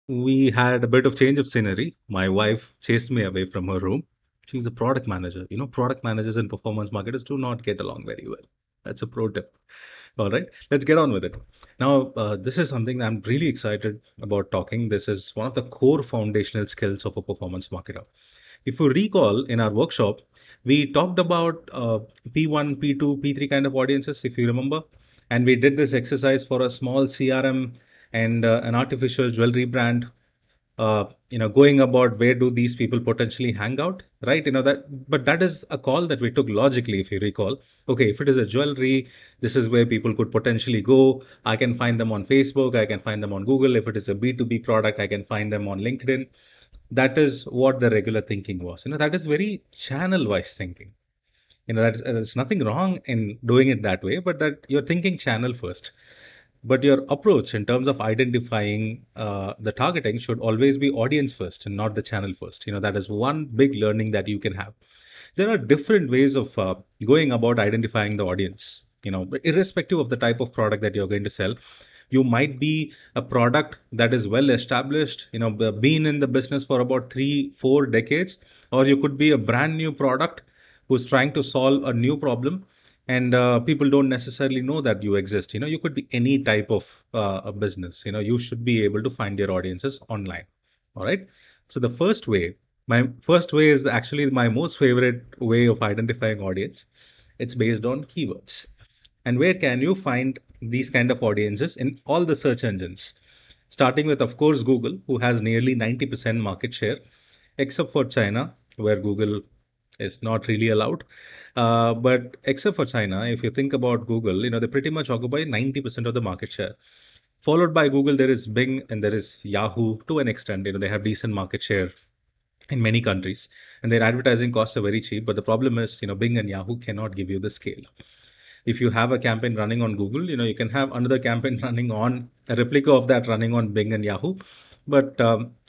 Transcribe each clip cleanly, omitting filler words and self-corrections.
We had a bit of change of scenery. My wife chased me away from her room. She's a product manager. Product managers and performance marketers do not get along very well. That's a pro tip. All right, let's get on with it. Now, this is something that I'm really excited about talking. This is one of the core foundational skills of a performance marketer. If you recall, in our workshop, we talked about P1, P2, P3 kind of audiences, if you remember. And we did this exercise for a small CRM and an artificial jewelry brand, going about where do these people potentially hang out, right? But that is a call that we took logically, if you recall. Okay, if it is a jewelry, this is where people could potentially go. I can find them on Facebook, I can find them on Google. If it is a B2B product, I can find them on LinkedIn. That is what the regular thinking was. That is very channel wise thinking. There's nothing wrong in doing it that way, but that you're thinking channel first. But your approach in terms of identifying the targeting should always be audience first and not the channel first. That is one big learning that you can have. There are different ways of going about identifying the audience. Irrespective of the type of product that you're going to sell, you might be a product that is well established, been in the business for about 3-4 decades, or you could be a brand new product who's trying to solve a new problem, and people don't necessarily know that you exist. You could be any type of a business. You should be able to find your audiences online. All right. So my first way is actually my most favorite way of identifying audience. It's based on keywords. And where can you find these kind of audiences? In all the search engines, starting with, of course, Google, who has nearly 90% market share, except for China, where Google is not really allowed. But except for China, if you think about Google, they pretty much occupy 90% of the market share. Followed by Google, there is Bing and there is Yahoo to an extent. They have decent market share in many countries, and their advertising costs are very cheap. But the problem is, Bing and Yahoo cannot give you the scale. If you have a campaign running on Google, you can have another campaign running on a replica of that running on Bing and Yahoo, but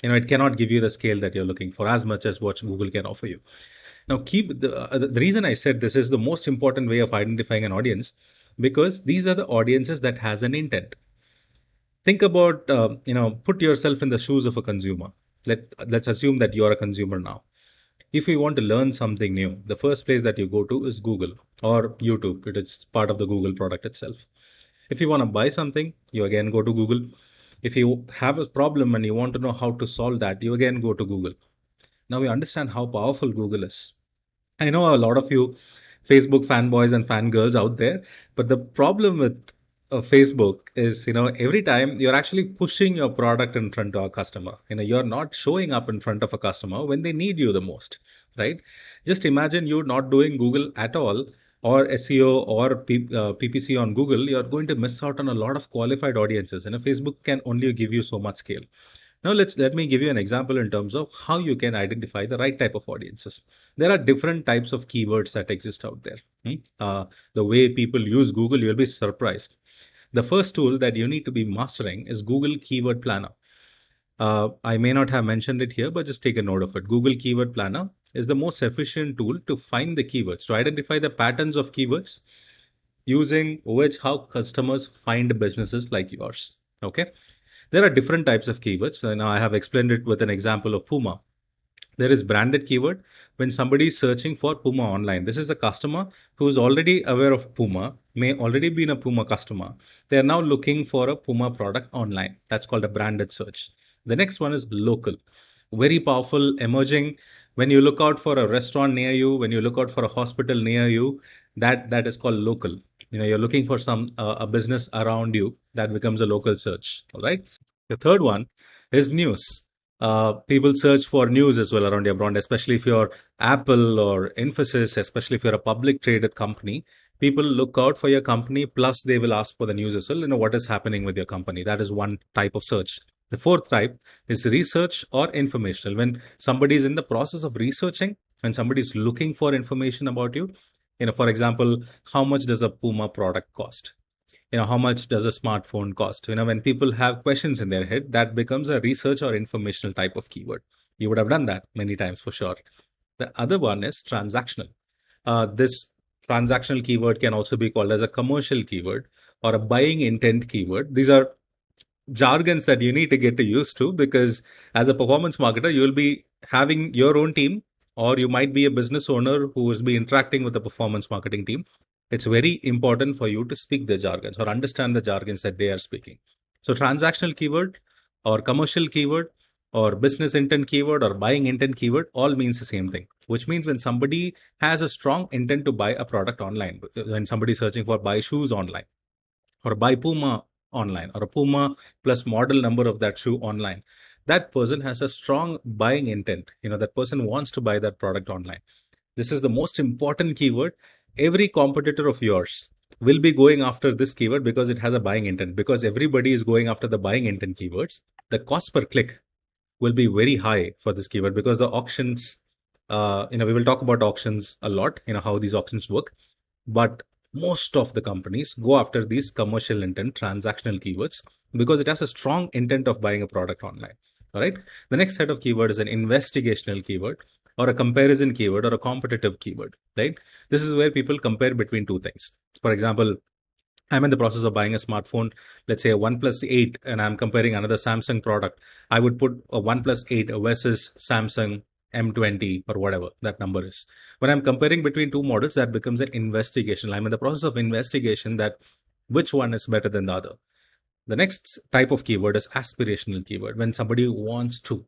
it cannot give you the scale that you're looking for as much as what Google can offer you. Now, keep the reason I said this is the most important way of identifying an audience, because these are the audiences that has an intent. Think about, put yourself in the shoes of a consumer. Let's assume that you are a consumer now. If you want to learn something new, the first place that you go to is Google or YouTube. It is part of the Google product itself. If you want to buy something, you again go to Google. If you have a problem and you want to know how to solve that, you again go to Google. Now we understand how powerful Google is. I know a lot of you Facebook fanboys and fangirls out there, but the problem with Facebook is, every time you're actually pushing your product in front of a customer. You're not showing up in front of a customer when they need you the most, right? Just imagine you not doing Google at all, or SEO or PPC on Google. You're going to miss out on a lot of qualified audiences. Facebook can only give you so much scale. Now let me give you an example in terms of how you can identify the right type of audiences. There are different types of keywords that exist out there. The way people use Google, you'll be surprised. The first tool that you need to be mastering is Google Keyword Planner. I may not have mentioned it here, but just take a note of it. Google Keyword Planner is the most efficient tool to find the keywords, to identify the patterns of keywords using which how customers find businesses like yours. Okay. There are different types of keywords. So now I have explained it with an example of Puma. There is branded keyword when somebody is searching for Puma online. This is a customer who is already aware of Puma, may already be a Puma customer. They are now looking for a Puma product online. That's called a branded search. The next one is local. Very powerful, emerging. When you look out for a restaurant near you, when you look out for a hospital near you, that is called local. You're looking for some a business around you, that becomes a local search. All right. The third one is news. People search for news as well around your brand, especially if you're Apple or Infosys, especially if you're a public traded company. People look out for your company, plus they will ask for the news as well. What is happening with your company. That is one type of search. The fourth type is research or informational. When somebody is in the process of researching, when somebody is looking for information about you, for example, how much does a Puma product cost? How much does a smartphone cost? When people have questions in their head, that becomes a research or informational type of keyword. You would have done that many times for sure. The other one is transactional. This transactional keyword can also be called as a commercial keyword or a buying intent keyword. These are jargons that you need to get used to, because as a performance marketer, you will be having your own team, or you might be a business owner who will be interacting with the performance marketing team. It's very important for you to speak the jargons or understand the jargons that they are speaking. So transactional keyword or commercial keyword or business intent keyword or buying intent keyword all means the same thing, which means when somebody has a strong intent to buy a product online, when somebody is searching for buy shoes online or buy Puma online or a Puma plus model number of that shoe online, that person has a strong buying intent. That person wants to buy that product online. This is the most important keyword. Every competitor of yours will be going after this keyword because it has a buying intent. Because everybody is going after the buying intent keywords, the cost per click will be very high for this keyword, because the auctions, we will talk about auctions a lot, how these auctions work. But most of the companies go after these commercial intent transactional keywords because it has a strong intent of buying a product online. All right. The next set of keyword is an investigational keyword or a comparison keyword or a competitive keyword, right? This is where people compare between two things. For example, I'm in the process of buying a smartphone, let's say a OnePlus 8, and I'm comparing another Samsung product. I would put a OnePlus 8 versus Samsung M20 or whatever that number is. When I'm comparing between two models, that becomes an investigation. I'm in the process of investigation that which one is better than the other. The next type of keyword is aspirational keyword. When somebody wants to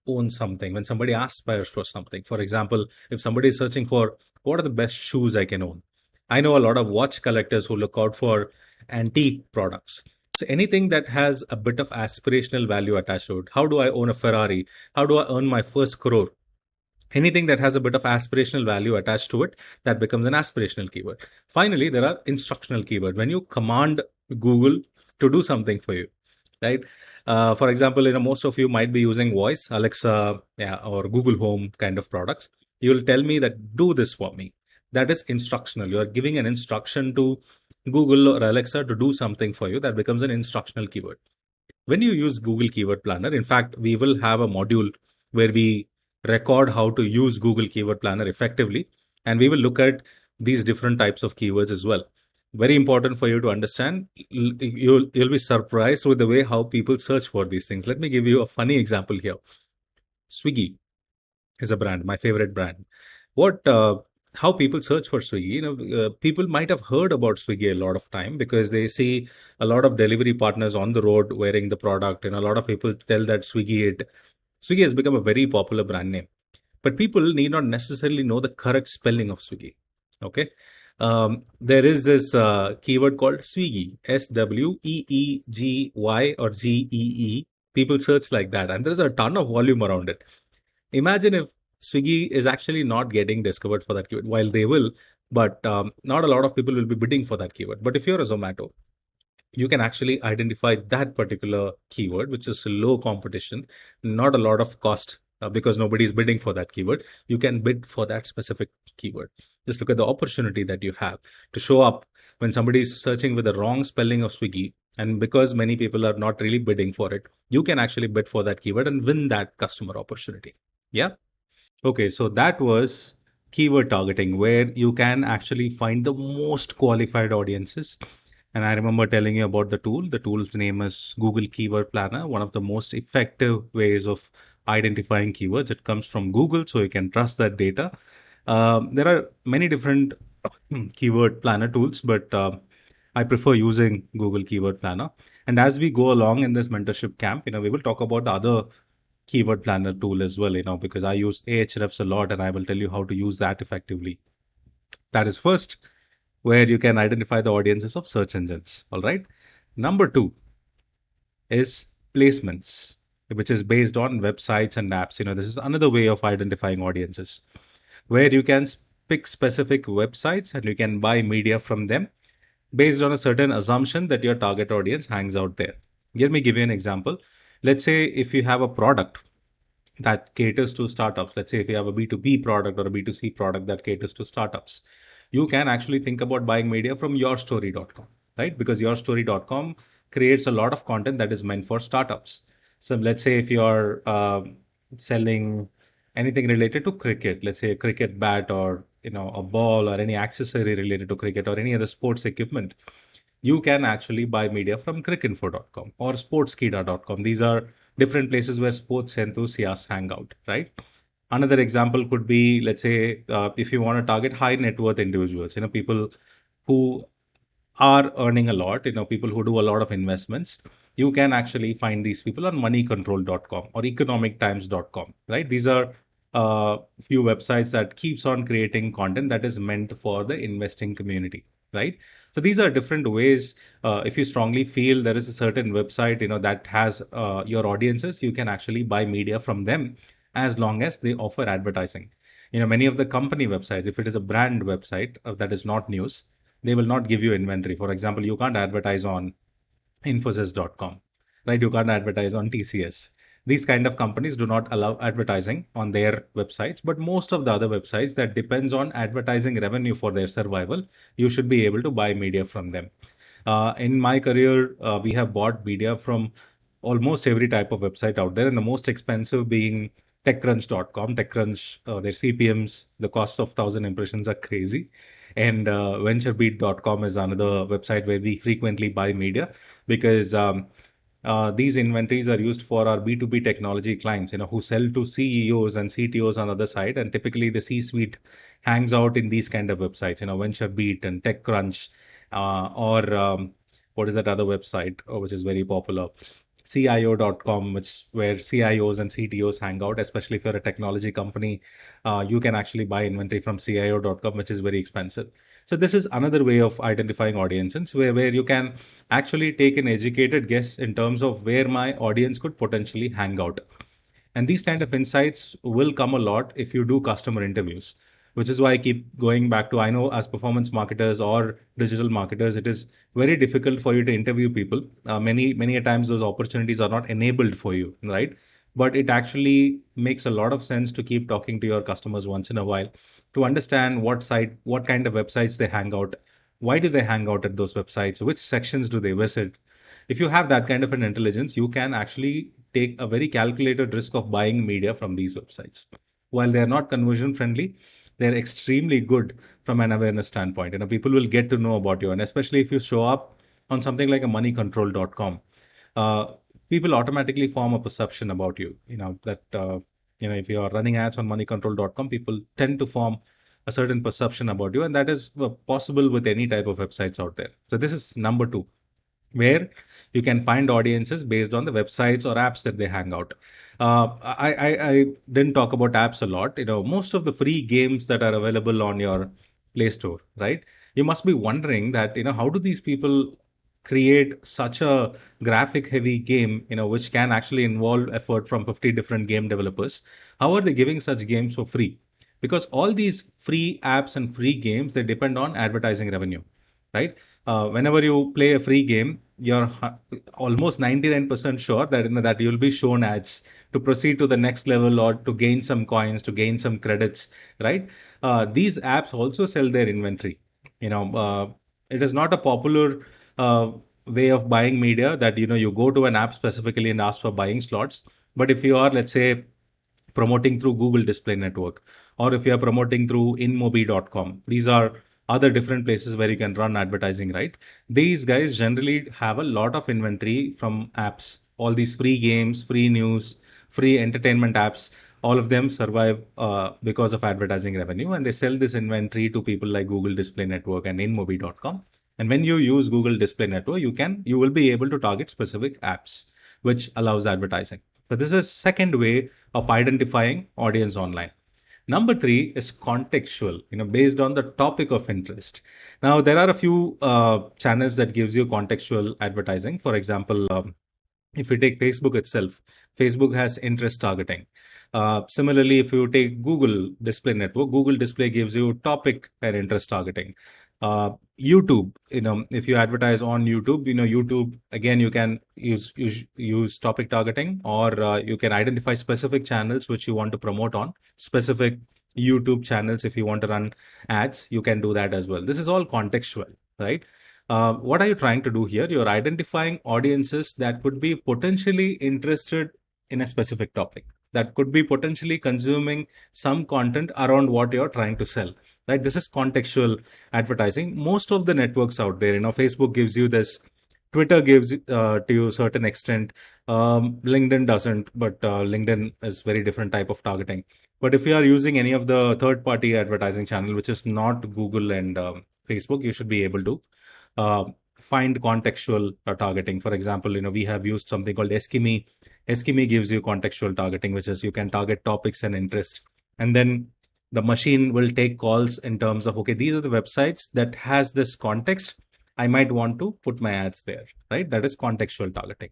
own something, when somebody aspires for something. For example, if somebody is searching for what are the best shoes I can own, I know a lot of watch collectors who look out for antique products. So anything that has a bit of aspirational value attached to it. How do I own a Ferrari? How do I earn my first crore? Anything that has a bit of aspirational value attached to it, that becomes an aspirational keyword. Finally, there are instructional keyword. When you command Google to do something for you, right? For example, most of you might be using voice, Alexa, yeah, or Google Home kind of products. You'll tell me that do this for me. That is instructional. You are giving an instruction to Google or Alexa to do something for you. That becomes an instructional keyword. When you use Google Keyword Planner, in fact, we will have a module where we record how to use Google Keyword Planner effectively, and we will look at these different types of keywords as well. Very important for you to understand. You'll be surprised with the way how people search for these things. Let me give you a funny example here. Swiggy is a brand, my favorite brand. What how people search for Swiggy? People might have heard about Swiggy a lot of time because they see a lot of delivery partners on the road wearing the product, and a lot of people tell that Swiggy has become a very popular brand name. But people need not necessarily know the correct spelling of Swiggy. Okay. There is this keyword called Swiggy, Sweeggy or Gee. People search like that, and there's a ton of volume around it. Imagine if Swiggy is actually not getting discovered for that keyword, while they will, but not a lot of people will be bidding for that keyword. But if you're a Zomato, you can actually identify that particular keyword, which is low competition, not a lot of cost, because nobody is bidding for that keyword. You can bid for that specific keyword. Just look at the opportunity that you have to show up when somebody is searching with the wrong spelling of Swiggy. And because many people are not really bidding for it, you can actually bid for that keyword and win that customer opportunity. Yeah. Okay, so that was keyword targeting, where you can actually find the most qualified audiences. And I remember telling you about the tool. The tool's name is Google Keyword Planner, one of the most effective ways of identifying keywords. It comes from Google, so you can trust that data. There are many different keyword planner tools, but I prefer using Google Keyword Planner. And as we go along in this mentorship camp, we will talk about the other keyword planner tool as well, because I use Ahrefs a lot, and I will tell you how to use that effectively. That is first, where you can identify the audiences of search engines. All right. Number two is placements, which is based on websites and apps. This is another way of identifying audiences, where you can pick specific websites and you can buy media from them based on a certain assumption that your target audience hangs out there. Let me give you an example. Let's say if you have a product that caters to startups. Let's say if you have a B2B product or a B2C product that caters to startups, you can actually think about buying media from yourstory.com, right? Because yourstory.com creates a lot of content that is meant for startups. So let's say if you're selling anything related to cricket, let's say a cricket bat or a ball or any accessory related to cricket or any other sports equipment, you can actually buy media from crickinfo.com or sportskeeda.com. These are different places where sports enthusiasts hang out, right? Another example could be, let's say, if you want to target high net worth individuals, people who are earning a lot, people who do a lot of investments, you can actually find these people on moneycontrol.com or economictimes.com, right? These are few websites that keeps on creating content that is meant for the investing community, right? So these are different ways. If you strongly feel there is a certain website, that has your audiences, you can actually buy media from them as long as they offer advertising. Many of the company websites, if it is a brand website that is not news, they will not give you inventory. For example, you can't advertise on Infosys.com, right? You can't advertise on TCS. These kind of companies do not allow advertising on their websites, but most of the other websites that depends on advertising revenue for their survival, you should be able to buy media from them. In my career, we have bought media from almost every type of website out there, and the most expensive being TechCrunch.com. TechCrunch, their CPMs, the cost of 1,000 impressions are crazy. And VentureBeat.com is another website where we frequently buy media because these inventories are used for our B2B technology clients, who sell to CEOs and CTOs on the other side. And typically the C-suite hangs out in these kind of websites, VentureBeat and TechCrunch, or what is that other website, which is very popular? CIO.com, where CIOs and CTOs hang out, especially if you're a technology company, you can actually buy inventory from CIO.com, which is very expensive. So this is another way of identifying audiences where you can actually take an educated guess in terms of where my audience could potentially hang out. And these kind of insights will come a lot if you do customer interviews, which is why I keep going back to, I know as performance marketers or digital marketers, it is very difficult for you to interview people. Many a times those opportunities are not enabled for you, right? But it actually makes a lot of sense to keep talking to your customers once in a while to understand what kind of websites they hang out, why do they hang out at those websites, which sections do they visit. If you have that kind of an intelligence, you can actually take a very calculated risk of buying media from these websites. While they are not conversion friendly, they're extremely good from an awareness standpoint. People will get to know about you, and especially if you show up on something like a moneycontrol.com, uh, people automatically form a perception about you. If you are running ads on moneycontrol.com, people tend to form a certain perception about you, and that is possible with any type of websites out there. So this is number two, where you can find audiences based on the websites or apps that they hang out. I didn't talk about apps a lot. Most of the free games that are available on your Play Store, right? You must be wondering that, how do these people create such a graphic heavy game, which can actually involve effort from 50 different game developers? How are they giving such games for free? Because all these free apps and free games, they depend on advertising revenue, right? Whenever you play a free game, you're almost 99% sure that that you'll be shown ads to proceed to the next level or to gain some coins, to gain some credits, right? These apps also sell their inventory. It is not a popular way of buying media that you go to an app specifically and ask for buying slots. But if you are, let's say, promoting through Google Display Network, or if you are promoting through inmobi.com, these are other different places where you can run advertising, right? These guys generally have a lot of inventory from apps. All these free games, free news, free entertainment apps, all of them survive because of advertising revenue, and they sell this inventory to people like Google Display Network and inmobi.com. And when you use Google Display Network, you will be able to target specific apps, which allows advertising. So this is second way of identifying audience online. Number three is contextual, based on the topic of interest. Now, there are a few channels that gives you contextual advertising. For example, if you take Facebook itself, Facebook has interest targeting. Similarly, if you take Google Display Network, Google Display gives you topic and interest targeting. YouTube, if you advertise on YouTube, YouTube, again, you can use topic targeting, or you can identify specific channels which you want to promote on specific YouTube channels. If you want to run ads, you can do that as well. This is all contextual, right? What are you trying to do here? You're identifying audiences that could be potentially interested in a specific topic, that could be potentially consuming some content around what you're trying to sell. right? This is contextual advertising. Most of the networks out there, Facebook gives you this, Twitter gives to you a certain extent. LinkedIn doesn't, but LinkedIn is very different type of targeting. But if you are using any of the third-party advertising channel, which is not Google and Facebook, you should be able to uh, find contextual targeting. For example, we have used something called Eskimi. Eskimi gives you contextual targeting, which is you can target topics and interest, and then the machine will take calls in terms of, okay, these are the websites that has this context. I might want to put my ads there, right? That is contextual targeting.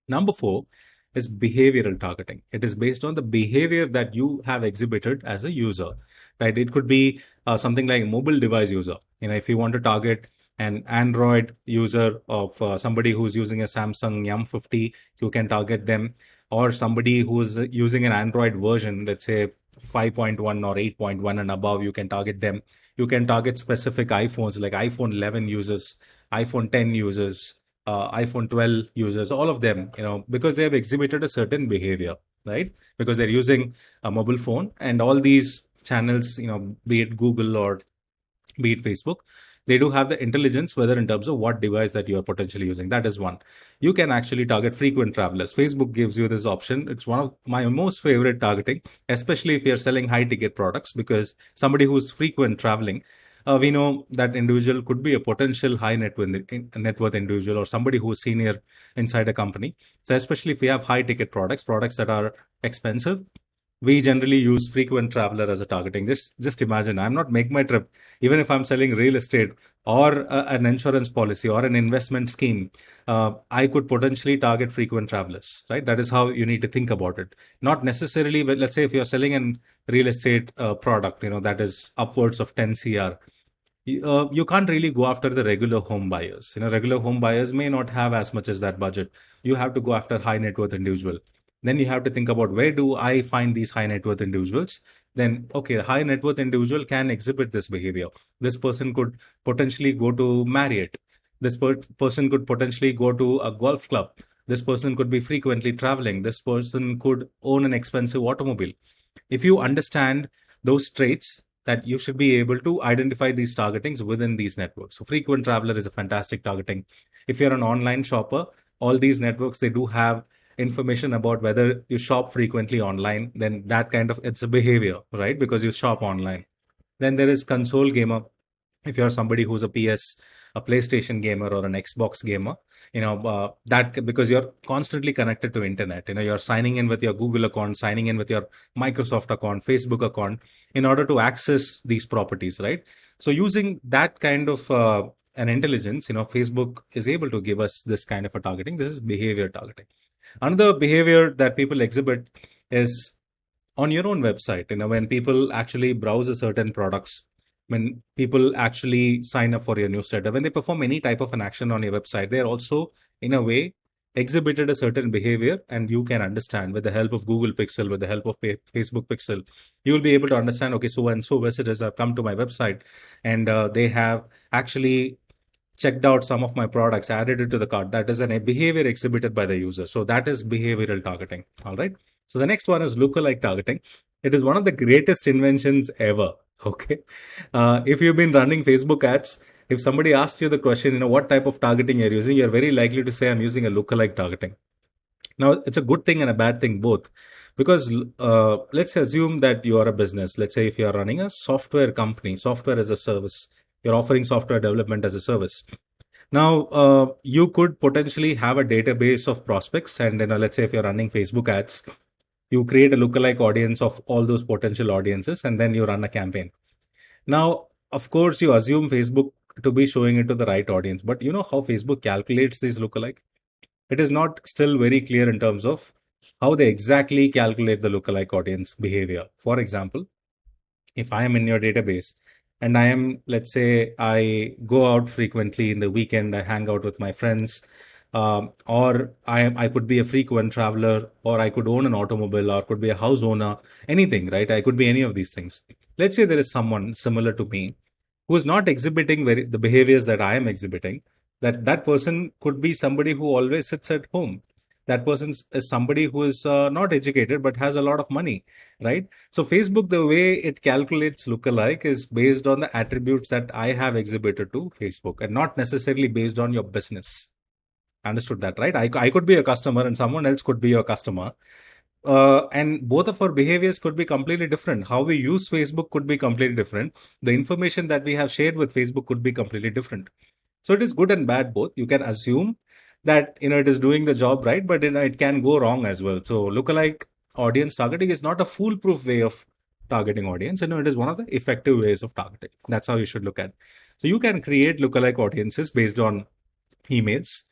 Number four is behavioral targeting. It is based on the behavior that you have exhibited as a user, right? It could be something like mobile device user. If you want to target an Android user of somebody who's using a Samsung M50, you can target them, or somebody who's using an Android version, let's say 5.1 or 8.1 and above, you can target them. You can target specific iPhones like iPhone 11 users, iPhone 10 users, iPhone 12 users, all of them, because they have exhibited a certain behavior, right? Because they're using a mobile phone, and all these channels, be it Google or be it Facebook, they do have the intelligence, whether in terms of what device that you are potentially using. That is one. You can actually target frequent travelers. Facebook gives you this option. It's one of my most favorite targeting, especially if you're selling high ticket products, because somebody who's frequent traveling, we know that individual could be a potential high net worth individual, or somebody who's senior inside a company. So especially if we have high ticket products that are expensive, we generally use frequent traveler as a targeting. Just imagine, I'm not make my trip. Even if I'm selling real estate or an insurance policy or an investment scheme, I could potentially target frequent travelers, right? That is how you need to think about it. Not necessarily, but let's say if you're selling an real estate product, that is upwards of 10 CR, you can't really go after the regular home buyers. Regular home buyers may not have as much as that budget. You have to go after high net worth individual. Then you have to think about, where do I find these high net worth individuals? Then, okay, high net worth individual can exhibit this behavior. This person could potentially go to Marriott. This person could potentially go to a golf club. This person could be frequently traveling. This person could own an expensive automobile. If you understand those traits, that you should be able to identify these targetings within these networks. So frequent traveler is a fantastic targeting. If you're an online shopper, all these networks, they do have information about whether you shop frequently online. Then that kind of, it's a behavior, right? Because you shop online. Then there is console gamer. If you're somebody who's a PlayStation gamer or an Xbox gamer, that, because you're constantly connected to internet, you're signing in with your Google account, signing in with your Microsoft account, Facebook account, in order to access these properties, right? So using that kind of an intelligence, Facebook is able to give us this kind of a targeting. This is behavior targeting. Another behavior that people exhibit is on your own website. When people actually browse a certain products, when people actually sign up for your newsletter, when they perform any type of an action on your website, they're also, in a way, exhibited a certain behavior, and you can understand with the help of Google Pixel, with the help of Facebook Pixel, you will be able to understand, okay, so and so visitors have come to my website, and they have actually checked out some of my products, added it to the cart. That is a behavior exhibited by the user. So that is behavioral targeting. All right. So the next one is lookalike targeting. It is one of the greatest inventions ever. Okay. If you've been running Facebook ads, if somebody asks you the question, what type of targeting you're using, you're very likely to say, I'm using a lookalike targeting. Now, it's a good thing and a bad thing both, because let's assume that you are a business. Let's say if you are running a software company, software as a service, you're offering software development as a service. Now, you could potentially have a database of prospects, and let's say if you're running Facebook ads, you create a lookalike audience of all those potential audiences, and then you run a campaign. Now, of course, you assume Facebook to be showing it to the right audience, but you know how Facebook calculates these lookalike? It is not still very clear in terms of how they exactly calculate the lookalike audience behavior. For example, if I am in your database and I am, let's say, I go out frequently in the weekend, I hang out with my friends, or I could be a frequent traveler, or I could own an automobile, or could be a house owner, anything, right? I could be any of these things. Let's say there is someone similar to me who is not exhibiting the behaviors that I am exhibiting. That person could be somebody who always sits at home. That person is somebody who is not educated but has a lot of money, right? So Facebook, the way it calculates lookalike is based on the attributes that I have exhibited to Facebook, and not necessarily based on your business. Understood that, right? I could be a customer and someone else could be your customer. And both of our behaviors could be completely different. How we use Facebook could be completely different. The information that we have shared with Facebook could be completely different. So it is good and bad both. You can assume that it is doing the job right, but it can go wrong as well. So lookalike audience targeting is not a foolproof way of targeting audience. It is one of the effective ways of targeting. That's how you should look at it. So you can create lookalike audiences based on emails.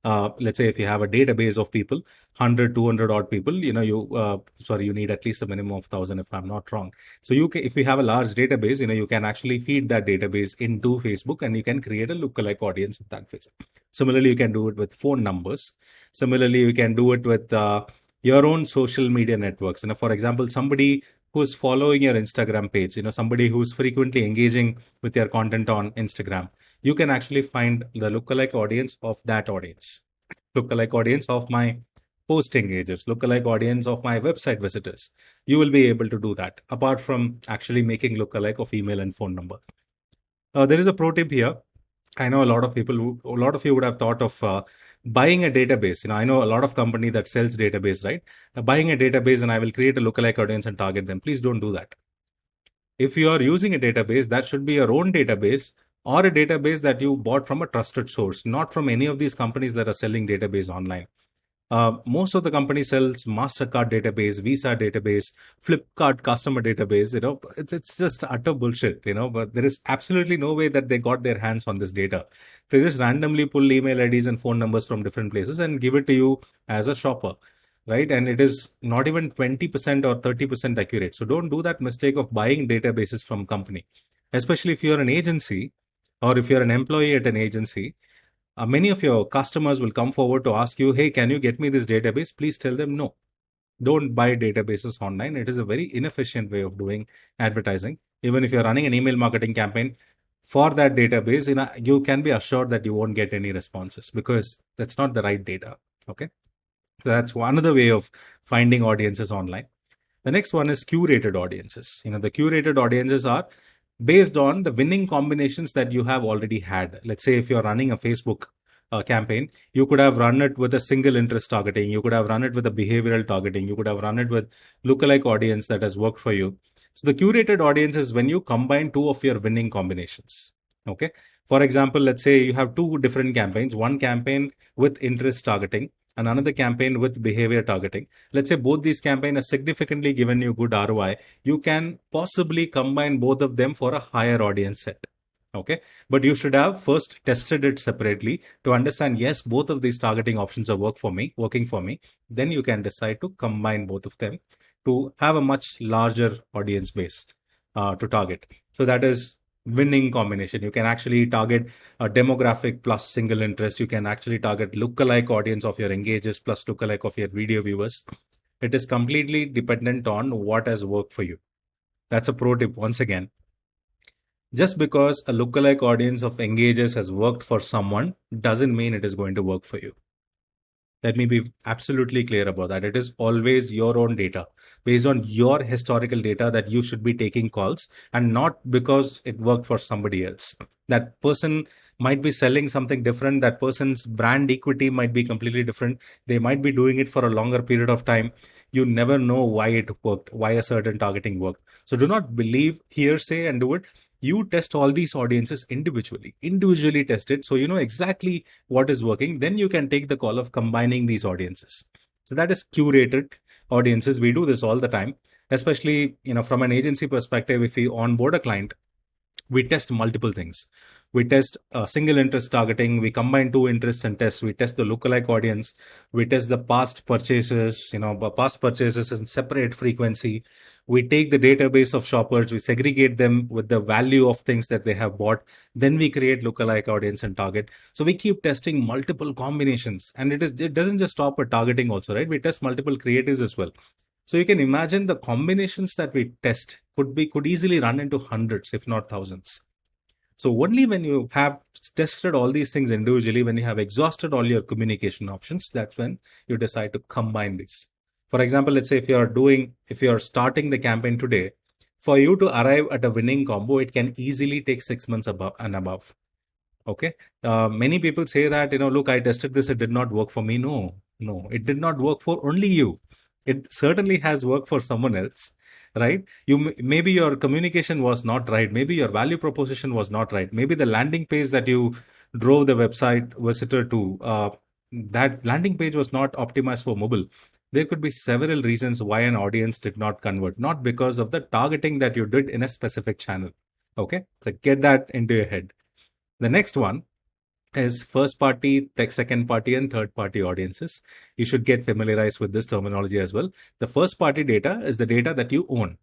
Let's say if you have a database of people, 100, 200 odd people, you need at least a minimum of 1,000 if I'm not wrong. So if you have a large database, you can actually feed that database into Facebook and you can create a lookalike audience with that Facebook. Similarly, you can do it with phone numbers. Similarly, you can do it with your own social media networks. For example, somebody who's following your Instagram page, somebody who's frequently engaging with your content on Instagram, you can actually find the lookalike audience of that audience, lookalike audience of my post engagers, lookalike audience of my website visitors. You will be able to do that apart from actually making lookalike of email and phone number. There is a pro tip here. I know a lot of you would have thought of buying a database. I know a lot of company that sells database, right? Buying a database and I will create a lookalike audience and target them. Please don't do that. If you are using a database, that should be your own database or a database that you bought from a trusted source, not from any of these companies that are selling database online. Most of the companies sells MasterCard database, Visa database, Flipkart customer database. It's just utter bullshit. But there is absolutely no way that they got their hands on this data. They just randomly pull email IDs and phone numbers from different places and give it to you as a shopper, right? And it is not even 20% or 30% accurate. So don't do that mistake of buying databases from company, especially if you're an agency or if you're an employee at an agency. Many of your customers will come forward to ask you, hey, can you get me this database? Please tell them no. Don't buy databases online. It is a very inefficient way of doing advertising. Even if you're running an email marketing campaign for that database, you can be assured that you won't get any responses because that's not the right data. Okay. So that's one other way of finding audiences online. The next one is curated audiences. The curated audiences are based on the winning combinations that you have already had. Let's say if you're running a Facebook campaign, you could have run it with a single interest targeting. You could have run it with a behavioral targeting. You could have run it with lookalike audience that has worked for you. So the curated audience is when you combine two of your winning combinations. Okay. For example, let's say you have two different campaigns, one campaign with interest targeting and another campaign with behavior targeting. Let's say both these campaigns have significantly given you good ROI. You can possibly combine both of them for a higher audience set. Okay. But you should have first tested it separately to understand, yes, both of these targeting options are working for me. Then you can decide to combine both of them to have a much larger audience base to target. So that is winning combination. You can actually target a demographic plus single interest. You can actually target lookalike audience of your engagers plus lookalike of your video viewers. It is completely dependent on what has worked for you. That's a pro tip once again. Just because a lookalike audience of engagers has worked for someone doesn't mean it is going to work for you. Let me be absolutely clear about that. It is always your own data based on your historical data that you should be taking calls, and not because it worked for somebody else. That person might be selling something different. That person's brand equity might be completely different. They might be doing it for a longer period of time. You never know why it worked, why a certain targeting worked. So do not believe hearsay and do it. You test all these audiences individually test it. So you know exactly what is working. Then you can take the call of combining these audiences. So that is curated audiences. We do this all the time, especially, from an agency perspective. If we onboard a client, we test multiple things. We test single interest targeting. We combine two interests and test. We test the lookalike audience. We test the past purchases, past purchases in separate frequency. We take the database of shoppers. We segregate them with the value of things that they have bought. Then we create lookalike audience and target. So we keep testing multiple combinations, and it doesn't just stop at targeting also, right? We test multiple creatives as well. So you can imagine the combinations that we test could easily run into hundreds, if not thousands. So only when you have tested all these things individually, when you have exhausted all your communication options, that's when you decide to combine these. For example, let's say if you're starting the campaign today, for you to arrive at a winning combo, it can easily take 6 months above and above. Okay. Many people say that, look, I tested this, it did not work for me. No, no, it did not work for only you. It certainly has worked for someone else, right? Maybe your communication was not right. Maybe your value proposition was not right. Maybe the landing page that you drove the website visitor to, that landing page was not optimized for mobile. There could be several reasons why an audience did not convert, not because of the targeting that you did in a specific channel. Okay, so get that into your head. The next one is first party, second party, and third party audiences. You should get familiarized with this terminology as well. The first party data is the data that you own.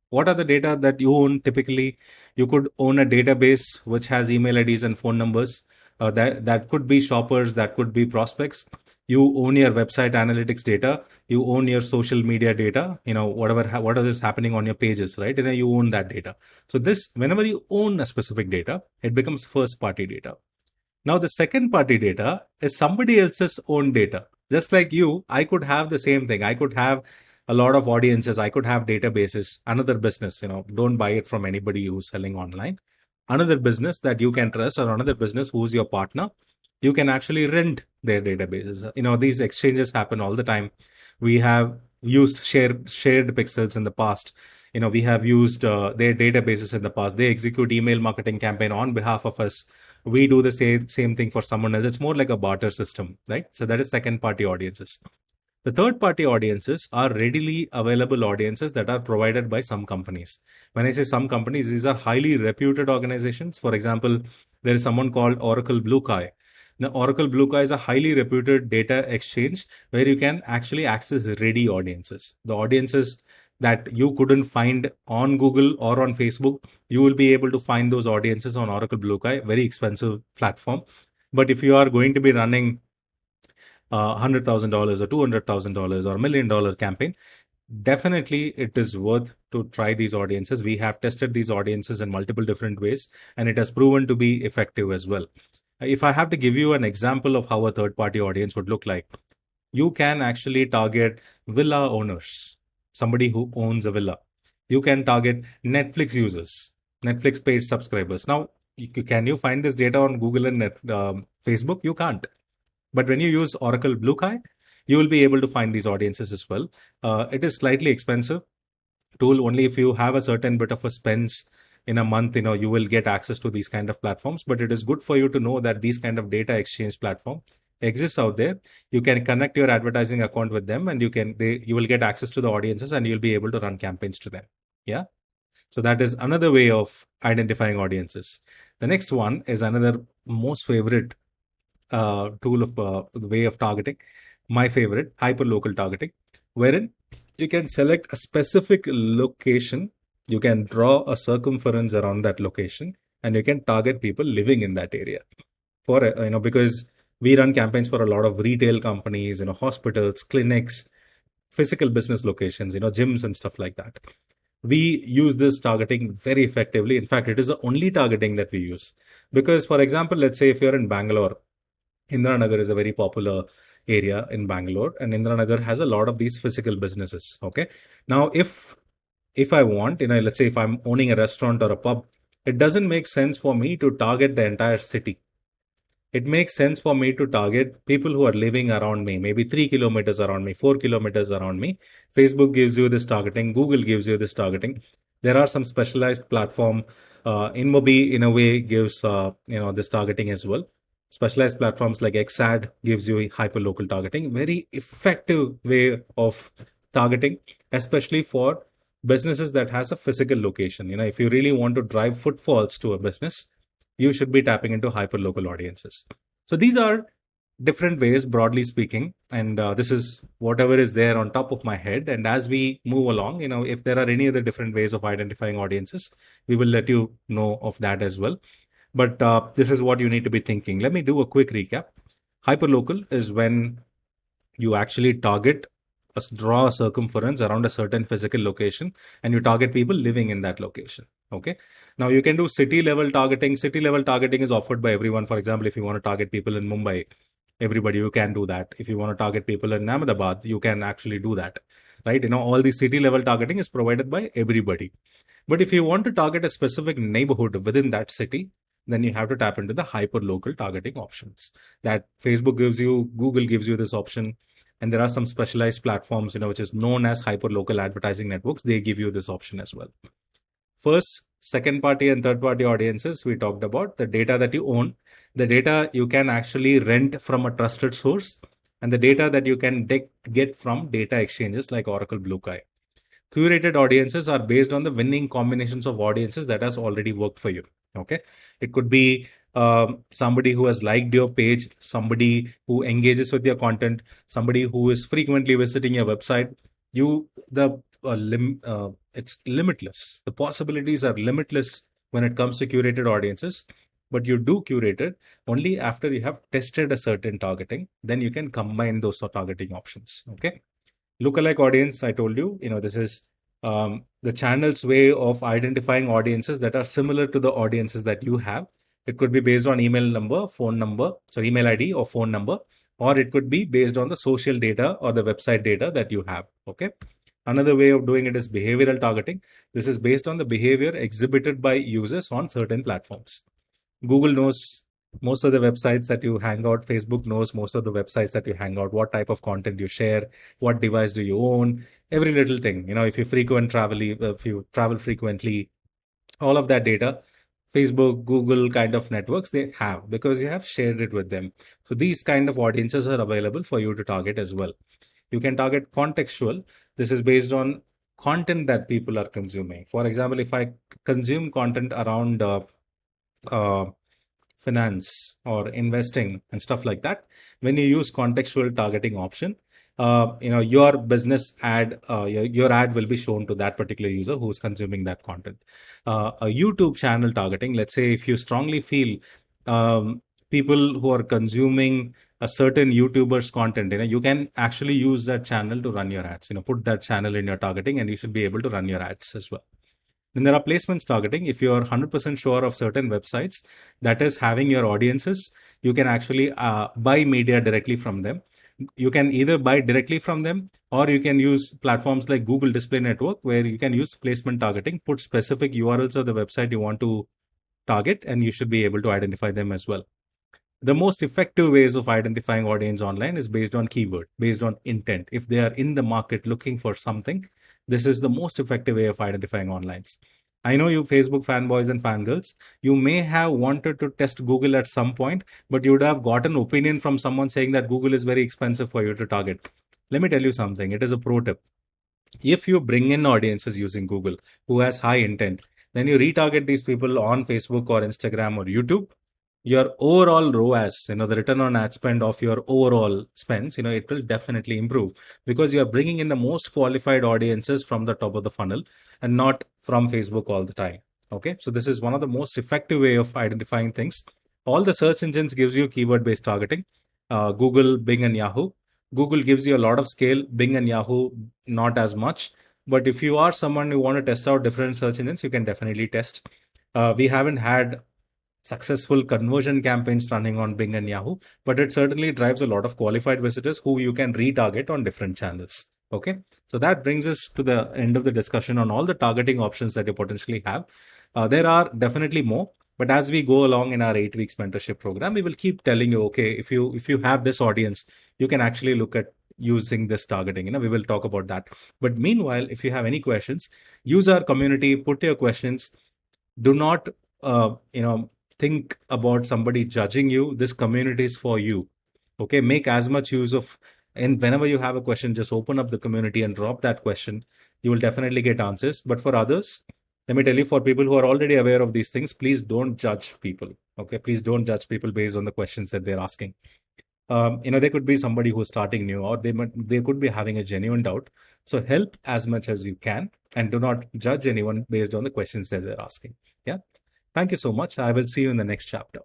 What are the data that you own? Typically, you could own a database which has email IDs and phone numbers. That could be shoppers, that could be prospects. You own your website analytics data. You own your social media data. Whatever is happening on your pages, right? You own that data. So whenever you own a specific data, it becomes first party data. Now, the second party data is somebody else's own data. Just like you, I could have the same thing. I could have a lot of audiences. I could have databases, another business, don't buy it from anybody who's selling online. Another business that you can trust or another business who's your partner, you can actually rent their databases. These exchanges happen all the time. We have used shared pixels in the past. We have used their databases in the past. They execute email marketing campaign on behalf of us. We do the same thing for someone else. It's more like a barter system, right? So that is second party audiences. The third party audiences are readily available audiences that are provided by some companies. When I say some companies, these are highly reputed organizations. For example, there is someone called Oracle BlueKai. Now, Oracle BlueKai is a highly reputed data exchange where you can actually access ready audiences. The audiences that you couldn't find on Google or on Facebook, you will be able to find those audiences on Oracle BlueKai, very expensive platform. But if you are going to be running $100,000 or $200,000 or $1 million campaign, definitely it is worth to try these audiences. We have tested these audiences in multiple different ways, and it has proven to be effective as well. If I have to give you an example of how a third party audience would look like, you can actually target villa owners, somebody who owns a villa. You can target Netflix users, Netflix paid subscribers. Now, can you find this data on Google and Facebook? You can't. But when you use Oracle BlueKai, you will be able to find these audiences as well. It is slightly expensive tool. Only if you have a certain bit of a spends in a month, you will get access to these kind of platforms. But it is good for you to know that these kind of data exchange platform exists out there. You can connect your advertising account with them, and you will get access to the audiences, and you'll be able to run campaigns to them. Yeah. So that is another way of identifying audiences. The next one is another most favorite tool of the way of targeting. My favorite, hyperlocal targeting, wherein you can select a specific location, you can draw a circumference around that location, and you can target people living in that area. Because we run campaigns for a lot of retail companies, hospitals, clinics, physical business locations, gyms and stuff like that. We use this targeting very effectively. In fact, it is the only targeting that we use. Because, for example, let's say if you're in Bangalore, Indiranagar is a very popular area in Bangalore, and Indiranagar has a lot of these physical businesses. Okay. Now, if I want, let's say if I'm owning a restaurant or a pub, it doesn't make sense for me to target the entire city. It makes sense for me to target people who are living around me, maybe 3 kilometers around me, 4 kilometers around me. Facebook gives you this targeting. Google gives you this targeting. There are some specialized platform. InMobi, in a way, gives this targeting as well. Specialized platforms like XAD gives you hyperlocal targeting. Very effective way of targeting, especially for businesses that has a physical location. If you really want to drive footfalls to a business, you should be tapping into hyperlocal audiences. So these are different ways, broadly speaking, and this is whatever is there on top of my head. And as we move along, if there are any other different ways of identifying audiences, we will let you know of that as well. But this is what you need to be thinking. Let me do a quick recap. Hyperlocal is when you actually draw a circumference around a certain physical location, and you target people living in that location. Okay. Now you can do city level targeting. City level targeting is offered by everyone. For example, if you want to target people in Mumbai, everybody, you can do that. If you want to target people in Ahmedabad, you can actually do that, right? All the city level targeting is provided by everybody. But if you want to target a specific neighborhood within that city, then you have to tap into the hyper local targeting options that Facebook gives you, Google gives you this option. And there are some specialized platforms, which is known as hyper local advertising networks. They give you this option as well. First, second party and third party audiences, we talked about the data that you own, the data you can actually rent from a trusted source, and the data that you can get from data exchanges like Oracle Bluekai. Curated audiences are based on the winning combinations of audiences that has already worked for you. Okay. It could be somebody who has liked your page, somebody who engages with your content, somebody who is frequently visiting your website. It's limitless. The possibilities are limitless when it comes to curated audiences, but you do curate it only after you have tested a certain targeting. Then you can combine those targeting options. Okay. Lookalike audience, I told you, this is the channel's way of identifying audiences that are similar to the audiences that you have. It could be based on email ID or phone number, or it could be based on the social data or the website data that you have. Okay. Another way of doing it is behavioral targeting. This is based on the behavior exhibited by users on certain platforms. Google knows most of the websites that you hang out. Facebook knows most of the websites that you hang out, what type of content you share, what device do you own, every little thing. If you travel frequently, all of that data, Facebook, Google kind of networks, they have, because you have shared it with them. So these kind of audiences are available for you to target as well. You can target contextual. This is based on content that people are consuming. For example, if I consume content around uh, finance or investing and stuff like that, when you use contextual targeting option, your business ad, your ad will be shown to that particular user who's consuming that content. A YouTube channel targeting, let's say if you strongly feel people who are consuming a certain YouTuber's content, you can actually use that channel to run your ads. Put that channel in your targeting and you should be able to run your ads as well. Then there are placements targeting. If you are 100% sure of certain websites that is having your audiences, you can actually buy media directly from them. You can either buy directly from them, or you can use platforms like Google Display Network, where you can use placement targeting, put specific URLs of the website you want to target, and you should be able to identify them as well. The most effective ways of identifying audience online is based on keyword, based on intent. If they are in the market looking for something, this is the most effective way of identifying online. I know you Facebook fanboys and fangirls, you may have wanted to test Google at some point, but you would have gotten opinion from someone saying that Google is very expensive for you to target. Let me tell you something. It is a pro tip. If you bring in audiences using Google who has high intent, then you retarget these people on Facebook or Instagram or YouTube, your overall ROAS, the return on ad spend of your overall spends, it will definitely improve, because you are bringing in the most qualified audiences from the top of the funnel and not from Facebook all the time. Okay. So this is one of the most effective way of identifying things. All the search engines gives you keyword based targeting. Google, Bing and Yahoo. Google gives you a lot of scale. Bing and Yahoo, not as much. But if you are someone who want to test out different search engines, you can definitely test. We haven't had successful conversion campaigns running on Bing and Yahoo, but it certainly drives a lot of qualified visitors who you can retarget on different channels. Okay. So that brings us to the end of the discussion on all the targeting options that you potentially have. There are definitely more, but as we go along in our 8 weeks mentorship program, we will keep telling you, okay, if you have this audience, you can actually look at using this targeting. We will talk about that. But meanwhile, if you have any questions, use our community, put your questions. Do not, think about somebody judging you. This community is for you. Okay. Make as much use of, and whenever you have a question, just open up the community and drop that question. You will definitely get answers. But for others, let me tell you, for people who are already aware of these things, please don't judge people. Okay. Please don't judge people based on the questions that they're asking. There could be somebody who's starting new, or they could be having a genuine doubt. So help as much as you can, and do not judge anyone based on the questions that they're asking. Yeah. Thank you so much. I will see you in the next chapter.